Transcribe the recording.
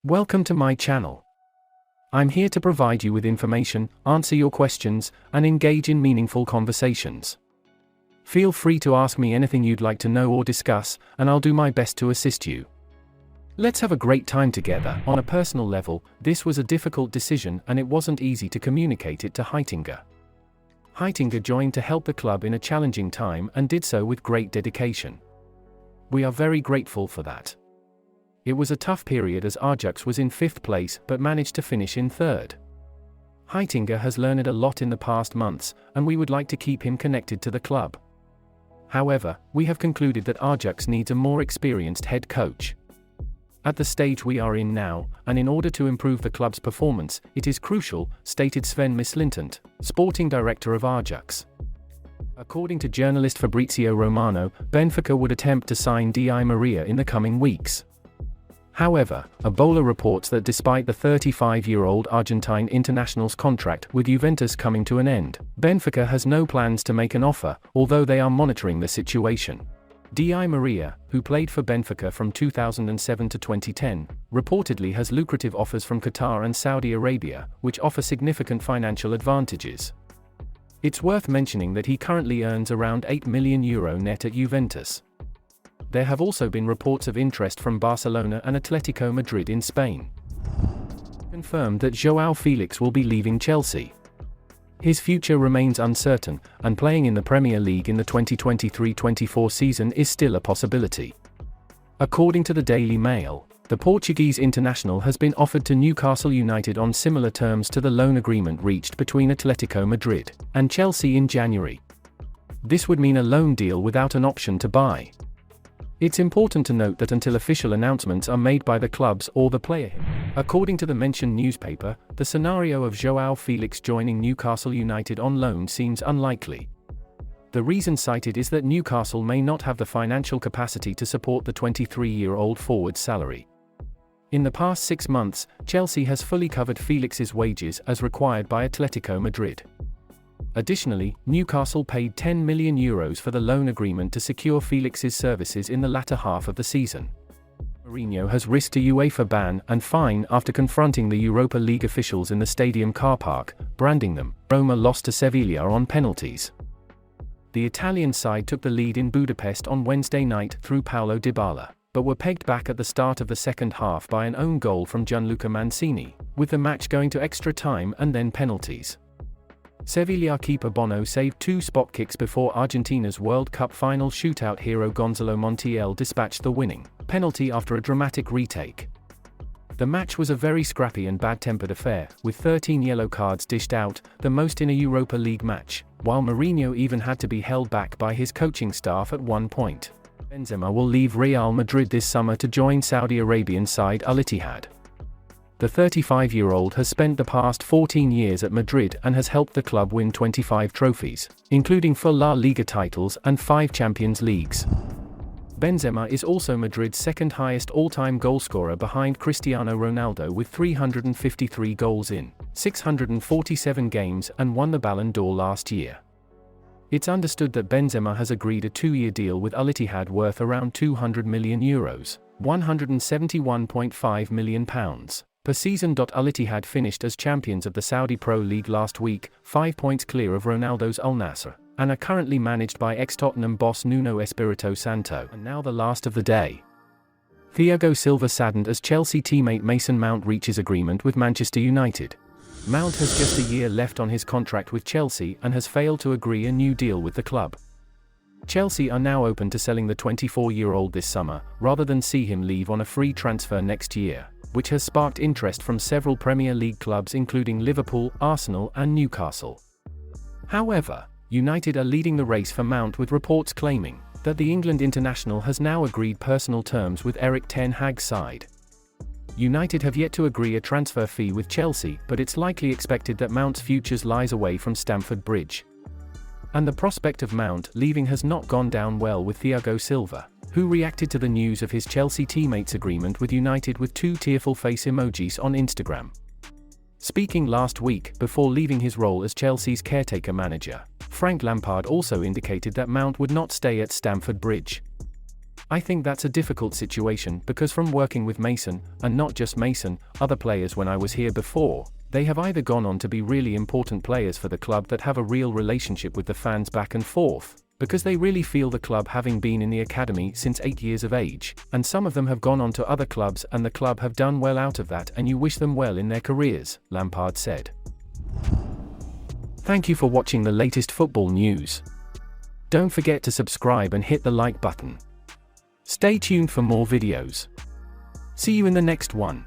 Welcome to my channel. I'm here to provide you with information, answer your questions, and engage in meaningful conversations. Feel free to ask me anything you'd like to know or discuss, and I'll do my best to assist you. Let's have a great time together. On a personal level, this was a difficult decision and it wasn't easy to communicate it to Heitinga. Heitinga joined to help the club in a challenging time and did so with great dedication. We are very grateful for that. It was a tough period as Ajax was in 5th place but managed to finish in 3rd. Heitinga has learned a lot in the past months, and we would like to keep him connected to the club. However, we have concluded that Ajax needs a more experienced head coach. At the stage we are in now, and in order to improve the club's performance, it is crucial, stated Sven Mislintat, sporting director of Ajax. According to journalist Fabrizio Romano, Benfica would attempt to sign Di Maria in the coming weeks. However, Ebola reports that despite the 35-year-old Argentine international's contract with Juventus coming to an end, Benfica has no plans to make an offer, although they are monitoring the situation. Di Maria, who played for Benfica from 2007 to 2010, reportedly has lucrative offers from Qatar and Saudi Arabia, which offer significant financial advantages. It's worth mentioning that he currently earns around €8 million net at Juventus. There have also been reports of interest from Barcelona and Atletico Madrid in Spain. Confirmed that João Felix will be leaving Chelsea. His future remains uncertain, and playing in the Premier League in the 2023-24 season is still a possibility. According to the Daily Mail, the Portuguese international has been offered to Newcastle United on similar terms to the loan agreement reached between Atletico Madrid and Chelsea in January. This would mean a loan deal without an option to buy. It's important to note that until official announcements are made by the clubs or the player. According to the mentioned newspaper, the scenario of João Felix joining Newcastle United on loan seems unlikely. The reason cited is that Newcastle may not have the financial capacity to support the 23-year-old forward's salary. In the past 6 months, Chelsea has fully covered Felix's wages as required by Atletico Madrid. Additionally, Newcastle paid €10 million for the loan agreement to secure Felix's services in the latter half of the season. Mourinho has risked a UEFA ban and fine after confronting the Europa League officials in the stadium car park, branding them. Roma lost to Sevilla on penalties. The Italian side took the lead in Budapest on Wednesday night through Paulo Dybala, but were pegged back at the start of the second half by an own goal from Gianluca Mancini, with the match going to extra time and then penalties. Sevilla keeper Bono saved 2 spot kicks before Argentina's World Cup final shootout hero Gonzalo Montiel dispatched the winning penalty after a dramatic retake. The match was a very scrappy and bad-tempered affair, with 13 yellow cards dished out, the most in a Europa League match, while Mourinho even had to be held back by his coaching staff at one point. Benzema will leave Real Madrid this summer to join Saudi Arabian side Al Ittihad. The 35-year-old has spent the past 14 years at Madrid and has helped the club win 25 trophies, including 4 La Liga titles and 5 Champions Leagues. Benzema is also Madrid's second highest all-time goalscorer behind Cristiano Ronaldo with 353 goals in 647 games and won the Ballon d'Or last year. It's understood that Benzema has agreed a 2-year deal with Al Ittihad worth around €200 million, £171.5 million. Per season. Al Ittihad finished as champions of the Saudi Pro League last week, 5 points clear of Ronaldo's Al Nassr, and are currently managed by ex-Tottenham boss Nuno Espirito Santo. And now the last of the day. Thiago Silva saddened as Chelsea teammate Mason Mount reaches agreement with Manchester United. Mount has just a year left on his contract with Chelsea and has failed to agree a new deal with the club. Chelsea are now open to selling the 24-year-old this summer, rather than see him leave on a free transfer next year, which has sparked interest from several Premier League clubs including Liverpool, Arsenal and Newcastle. However, United are leading the race for Mount, with reports claiming that the England international has now agreed personal terms with Erik ten Hag's side. United have yet to agree a transfer fee with Chelsea, but it's likely expected that Mount's future lies away from Stamford Bridge. And the prospect of Mount leaving has not gone down well with Thiago Silva, who reacted to the news of his Chelsea teammates' agreement with United with 2 tearful face emojis on Instagram. Speaking last week, before leaving his role as Chelsea's caretaker manager, Frank Lampard also indicated that Mount would not stay at Stamford Bridge. I think that's a difficult situation because from working with Mason, and not just Mason, other players when I was here before, they have either gone on to be really important players for the club that have a real relationship with the fans back and forth, because they really feel the club having been in the academy since 8 years of age, and some of them have gone on to other clubs and the club have done well out of that and you wish them well in their careers, Lampard said. Thank you for watching the latest football news. Don't forget to subscribe and hit the like button. Stay tuned for more videos. See you in the next one.